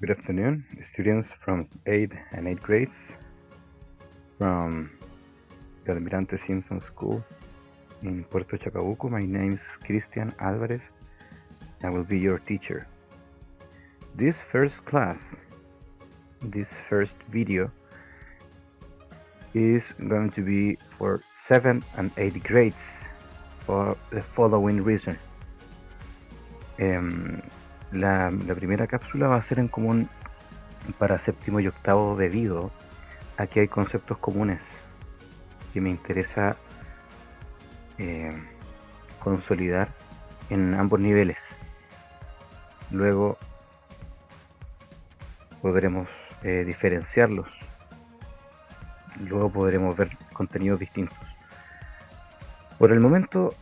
Good afternoon, students from 8th and 8th grades from the Almirante Simpson School in Puerto Chacabuco. My name is Cristian Alvarez. I will be your teacher. This first video is going to be for 7th and 8th grades for the following reason. La primera cápsula va a ser en común para séptimo y octavo debido a que hay conceptos comunes que me interesa consolidar en ambos niveles. Luego podremos diferenciarlos. Luego podremos ver contenidos distintos. Por el momento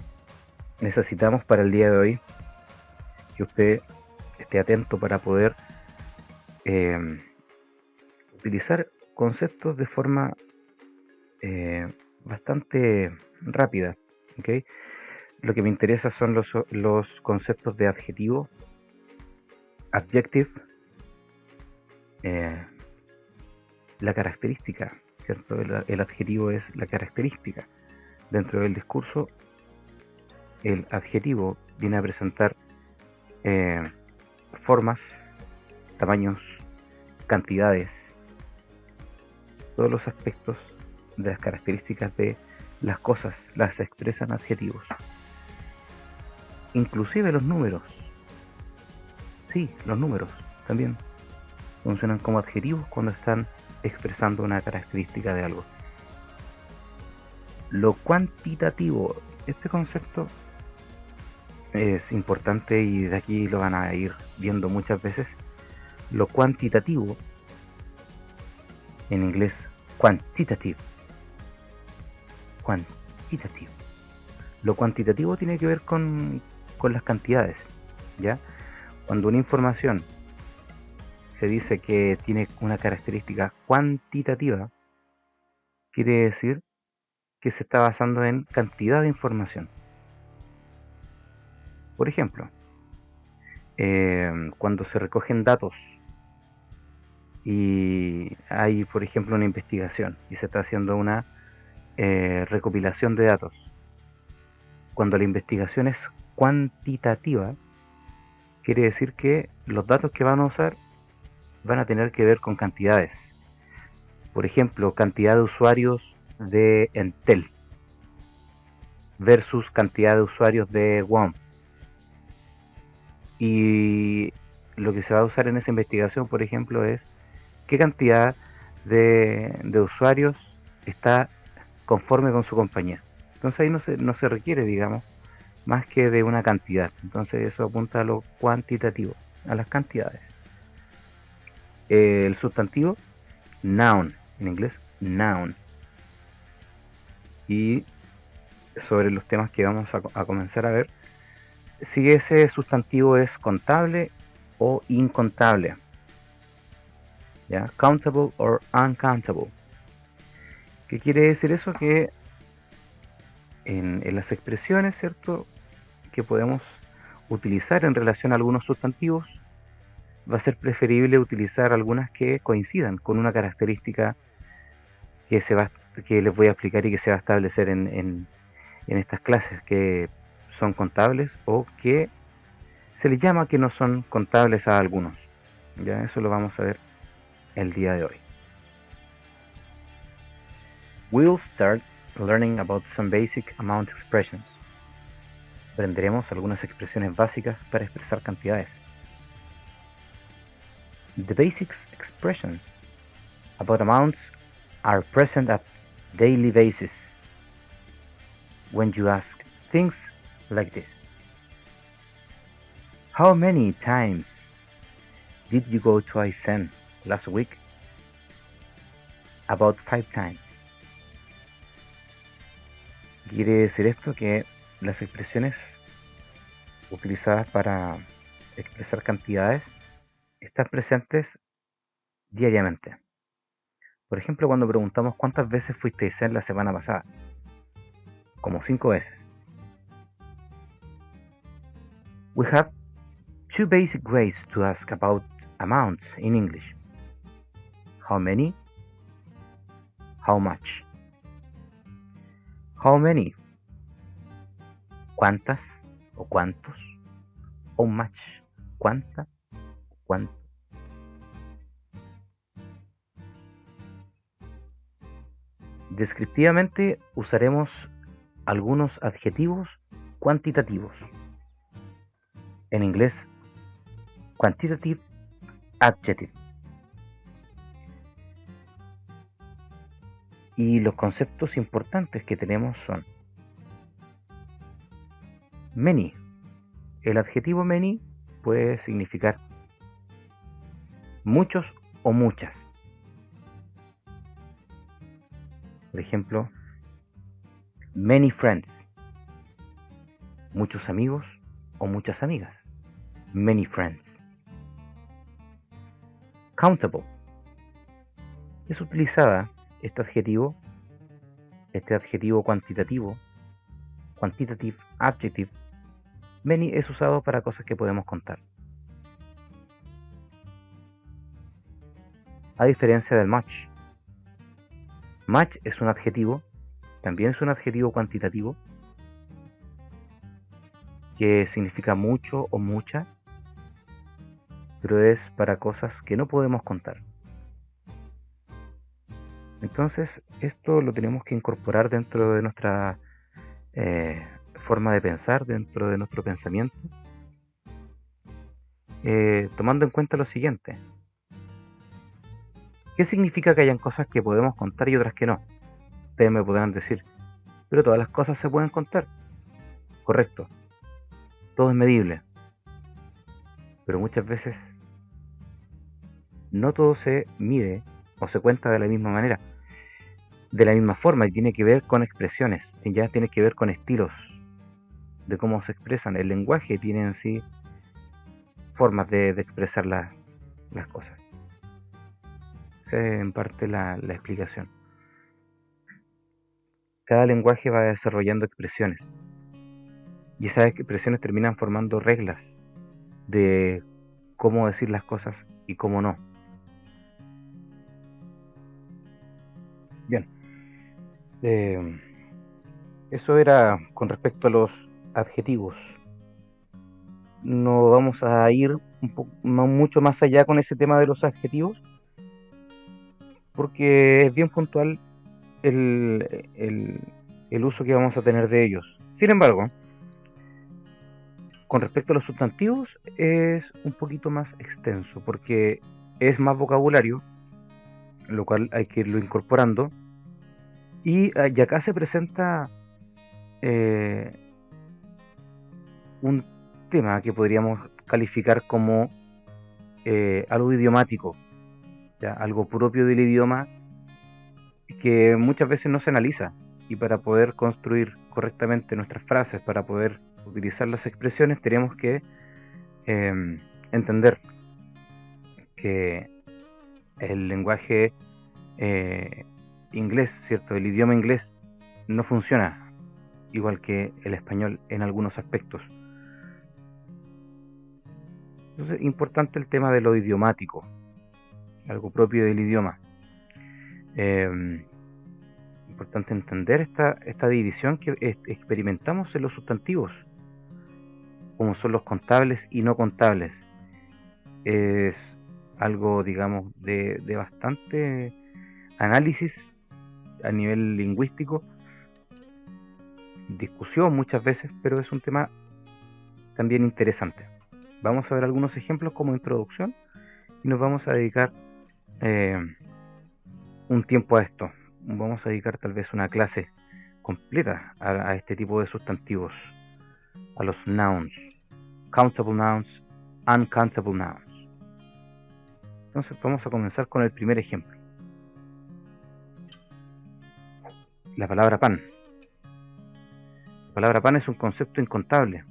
necesitamos para el día de hoy que usted esté atento para poder utilizar conceptos de forma bastante rápida, ¿okay? Lo que me interesa son los conceptos de adjetivo, adjective, la característica, ¿cierto? El adjetivo es la característica. Dentro del discurso, el adjetivo viene a presentar formas, tamaños, cantidades, todos los aspectos de las características de las cosas las expresan adjetivos. Inclusive los números. Sí, los números también funcionan como adjetivos cuando están expresando una característica de algo. Lo cuantitativo, este concepto es importante y de aquí lo van a ir viendo muchas veces. Lo cuantitativo, en inglés quantitative. Lo cuantitativo tiene que ver con las cantidades, ¿ya? Cuando una información se dice que tiene una característica cuantitativa, quiere decir que se está basando en cantidad de información. Por ejemplo, cuando se recogen datos y hay, por ejemplo, una investigación y se está haciendo una recopilación de datos. Cuando la investigación es cuantitativa, quiere decir que los datos que van a usar van a tener que ver con cantidades. Por ejemplo, cantidad de usuarios de Entel versus cantidad de usuarios de WOM. Y lo que se va a usar en esa investigación, por ejemplo, es qué cantidad de usuarios está conforme con su compañía. Entonces ahí no se requiere, digamos, más que de una cantidad. Entonces eso apunta a lo cuantitativo, a las cantidades. El sustantivo, noun, en inglés, noun. Y sobre los temas que vamos a comenzar a ver, si ese sustantivo es contable o incontable, ¿ya? Countable or uncountable. ¿Qué quiere decir eso? Que en las expresiones, ¿cierto?, que podemos utilizar en relación a algunos sustantivos, va a ser preferible utilizar algunas que coincidan con una característica que les voy a explicar y que se va a establecer en estas clases, que son contables o que se les llama que no son contables a algunos. Ya eso lo vamos a ver el día de hoy. We'll start learning about some basic amount expressions. Aprenderemos algunas expresiones básicas para expresar cantidades. The basic expressions about amounts are present at daily basis when you ask things like this. How many times did you go to Aysén last week? About 5 times. Quiere decir esto que las expresiones utilizadas para expresar cantidades están presentes diariamente. Por ejemplo, cuando preguntamos cuántas veces fuiste a Aysén la semana pasada, como 5 veces. We have two basic ways to ask about amounts in English. How many? How much? How many? ¿Cuántas o cuántos? How much? ¿Cuánta? ¿Cuánto? Descriptivamente usaremos algunos adjetivos cuantitativos. En inglés, quantitative adjective. Y los conceptos importantes que tenemos son many. El adjetivo many puede significar muchos o muchas. Por ejemplo, many friends. Muchos amigos o muchas amigas. Many friends. Countable. Es utilizada este adjetivo cuantitativo, quantitative adjective. Many es usado para cosas que podemos contar. A diferencia del much. Much es un adjetivo, también es un adjetivo cuantitativo, que significa mucho o mucha, pero es para cosas que no podemos contar. Entonces, esto lo tenemos que incorporar dentro de nuestra forma de pensar, dentro de nuestro pensamiento, tomando en cuenta lo siguiente. ¿Qué significa que hayan cosas que podemos contar y otras que no? Ustedes me podrán decir, pero todas las cosas se pueden contar. Correcto. Todo es medible. Pero muchas veces no todo se mide o se cuenta de la misma manera, de la misma forma, y tiene que ver con expresiones, ya tiene que ver con estilos de cómo se expresan. El lenguaje tiene en sí formas de expresar las cosas. Esa es en parte la explicación. Cada lenguaje va desarrollando expresiones, y esas expresiones terminan formando reglas de cómo decir las cosas y cómo no. Bien, eso era con respecto a los adjetivos. No vamos a ir mucho más allá con ese tema de los adjetivos, porque es bien puntual el uso que vamos a tener de ellos. Sin embargo, con respecto a los sustantivos es un poquito más extenso, porque es más vocabulario, lo cual hay que irlo incorporando. Y acá se presenta un tema que podríamos calificar como algo idiomático, ¿ya? Algo propio del idioma que muchas veces no se analiza, y para poder construir correctamente nuestras frases, para poder utilizar las expresiones, tenemos que entender que el lenguaje inglés, ¿cierto? El idioma inglés no funciona igual que el español en algunos aspectos. Entonces, importante el tema de lo idiomático, algo propio del idioma. Importante entender esta división que experimentamos en los sustantivos, como son los contables y no contables. Es algo, digamos, de bastante análisis a nivel lingüístico, discusión muchas veces, pero es un tema también interesante. Vamos a ver algunos ejemplos como introducción y nos vamos a dedicar un tiempo a esto. Vamos a dedicar tal vez una clase completa a este tipo de sustantivos, a los nouns, countable nouns, uncountable nouns. Entonces vamos a comenzar con el primer ejemplo. La palabra pan. La palabra pan es un concepto incontable,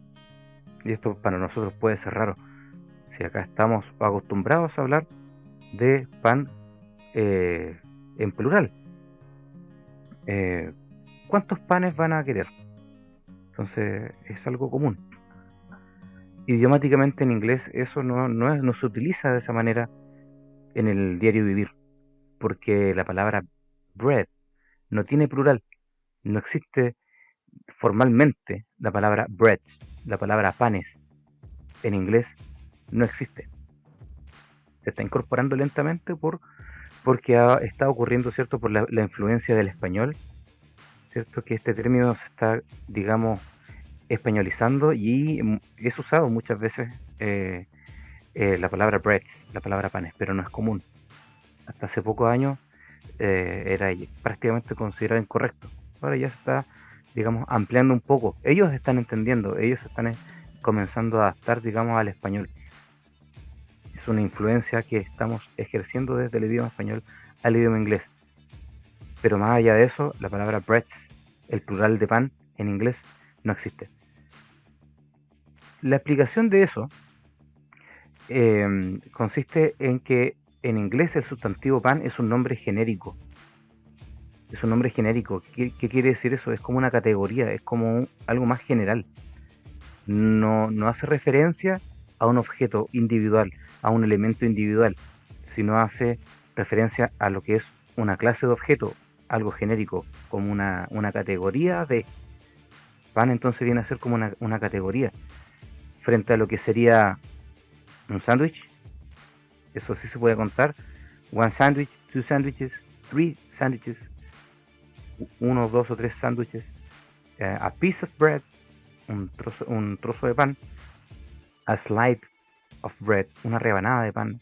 y esto para nosotros puede ser raro, si acá estamos acostumbrados a hablar de pan en plural. ¿Cuántos panes van a querer? Entonces es algo común. Idiomáticamente en inglés eso no se utiliza de esa manera en el diario vivir, porque la palabra bread no tiene plural, no existe formalmente la palabra breads, la palabra panes en inglés no existe. Se está incorporando lentamente porque está ocurriendo, ¿cierto?, por la influencia del español, ¿cierto?, que este término se está, digamos, españolizando y es usado muchas veces la palabra breads, la palabra panes, pero no es común. Hasta hace pocos años era prácticamente considerado incorrecto. Ahora ya se está, digamos, ampliando un poco. Ellos están entendiendo, ellos están comenzando a adaptar, digamos, al español. Es una influencia que estamos ejerciendo desde el idioma español al idioma inglés. Pero más allá de eso, la palabra breads, el plural de pan en inglés, no existe. La explicación de eso consiste en que en inglés el sustantivo pan es un nombre genérico. Es un nombre genérico. ¿Qué quiere decir eso? Es como una categoría, es como algo más general. No hace referencia a un objeto individual, a un elemento individual, sino hace referencia a lo que es una clase de objeto, algo genérico, como una categoría de pan. Entonces viene a ser como una categoría frente a lo que sería un sándwich. Eso sí se puede contar. One sandwich, two sandwiches, three sandwiches, uno, dos o tres sándwiches. A piece of bread, un trozo de pan. A slide of bread, una rebanada de pan.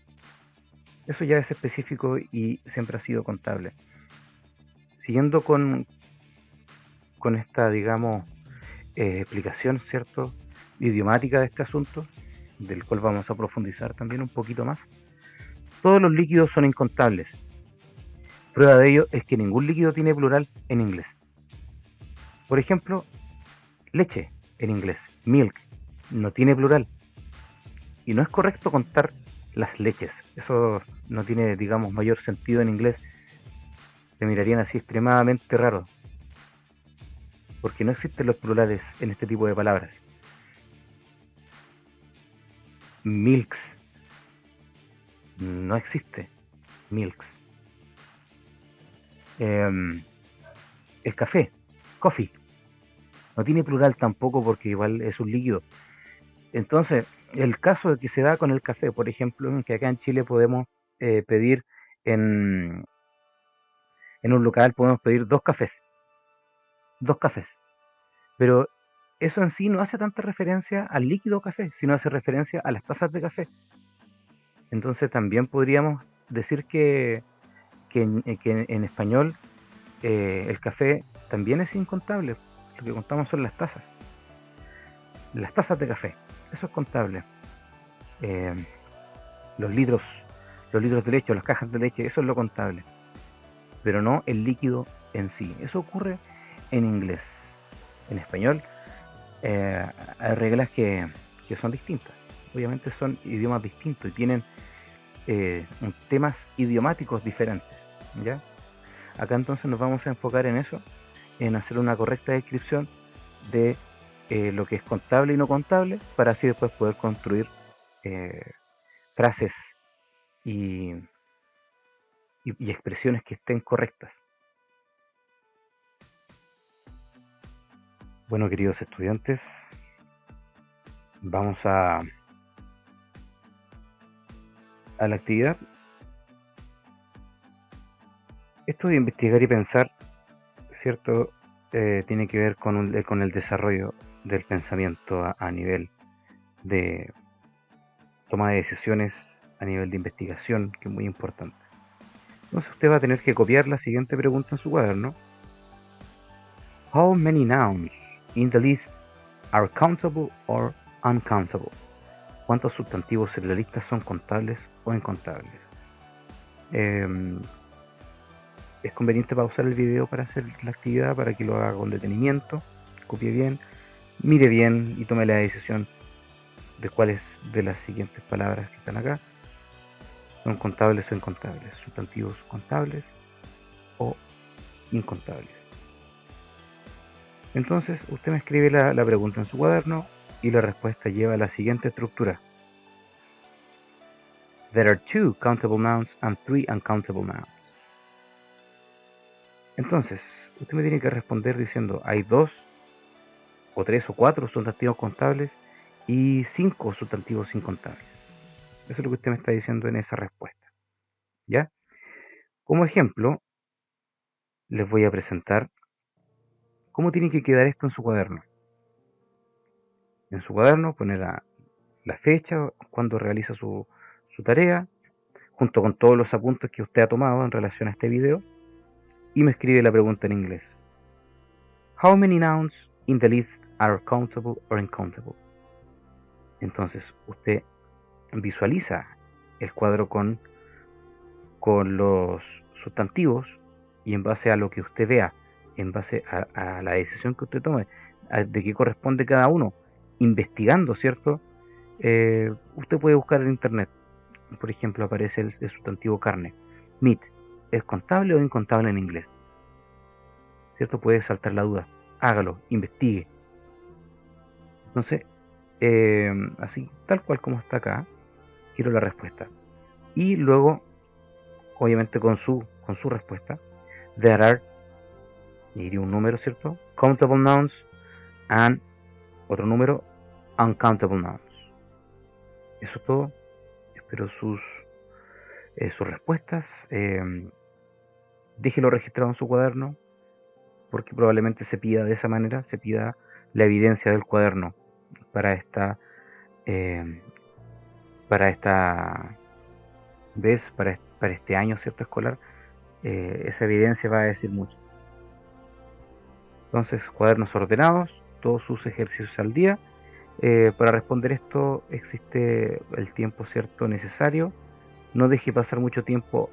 Eso ya es específico y siempre ha sido contable. Siguiendo con esta, digamos, explicación, ¿cierto?, idiomática de este asunto, del cual vamos a profundizar también un poquito más. Todos los líquidos son incontables. Prueba de ello es que ningún líquido tiene plural en inglés. Por ejemplo, leche en inglés, milk, no tiene plural. Y no es correcto contar las leches. Eso no tiene, digamos, mayor sentido en inglés. Te mirarían así extremadamente raro, porque no existen los plurales en este tipo de palabras. Milks, no existe. Milks. El café, coffee, no tiene plural tampoco porque igual es un líquido. Entonces, el caso que se da con el café, por ejemplo, en que acá en Chile podemos pedir en un local, podemos pedir dos cafés, pero eso en sí no hace tanta referencia al líquido café, sino hace referencia a las tazas de café. Entonces también podríamos decir que en español el café también es incontable. Lo que contamos son las tazas de café, eso es contable. Eh, los litros de leche o las cajas de leche, eso es lo contable, pero no el líquido en sí. Eso ocurre en inglés. En español hay reglas que son distintas. Obviamente son idiomas distintos y tienen temas idiomáticos diferentes, ¿ya? Acá entonces nos vamos a enfocar en eso, en hacer una correcta descripción de lo que es contable y no contable, para así después poder construir frases y expresiones que estén correctas. Bueno, queridos estudiantes, vamos a la actividad. Esto de investigar y pensar, ¿cierto? Tiene que ver con el desarrollo del pensamiento a nivel de toma de decisiones, a nivel de investigación, que es muy importante. Entonces usted va a tener que copiar la siguiente pregunta en su cuaderno. How many nouns in the list are countable or uncountable? ¿Cuántos sustantivos en la lista son contables o incontables? Es conveniente pausar el video para hacer la actividad, para que lo haga con detenimiento, copie bien, mire bien y tome la decisión de cuáles de las siguientes palabras que están acá son contables o incontables, sustantivos contables o incontables. Entonces usted me escribe la pregunta en su cuaderno y la respuesta lleva a la siguiente estructura. There are 2 countable nouns and 3 uncountable nouns. Entonces, usted me tiene que responder diciendo, hay 2 o 3 o 4 sustantivos contables y 5 sustantivos incontables. Eso es lo que usted me está diciendo en esa respuesta. ¿Ya? Como ejemplo, les voy a presentar cómo tiene que quedar esto en su cuaderno. En su cuaderno pone la fecha, cuando realiza su tarea, junto con todos los apuntes que usted ha tomado en relación a este video, y me escribe la pregunta en inglés. How many nouns in the list are countable or uncountable? Entonces, usted visualiza el cuadro con los sustantivos y en base a lo que usted vea, en base a la decisión que usted tome, de qué corresponde cada uno, investigando, ¿cierto? Usted puede buscar en internet, por ejemplo, aparece el sustantivo carne, meat, ¿es contable o incontable en inglés? ¿Cierto? Puede saltar la duda, hágalo, investigue. Entonces, así, tal cual como está acá, quiero la respuesta. Y luego, obviamente con su respuesta, there are, y diría un número, ¿cierto? Countable nouns and otro número, uncountable nouns. Eso es todo. Espero sus respuestas. Déjelo registrado en su cuaderno, porque probablemente se pida de esa manera, se pida la evidencia del cuaderno para esta vez, para este año, ¿cierto? Escolar. Esa evidencia va a decir mucho. Entonces, cuadernos ordenados, todos sus ejercicios al día. Para responder esto existe el tiempo, ¿cierto?, necesario. No deje pasar mucho tiempo.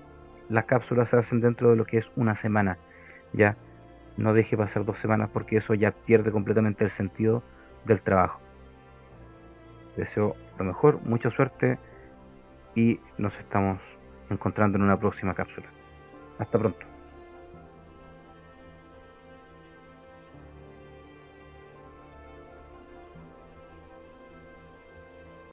Las cápsulas se hacen dentro de lo que es una semana. Ya, no deje pasar 2 semanas porque eso ya pierde completamente el sentido del trabajo. Deseo lo mejor, mucha suerte y nos estamos encontrando en una próxima cápsula. Hasta pronto.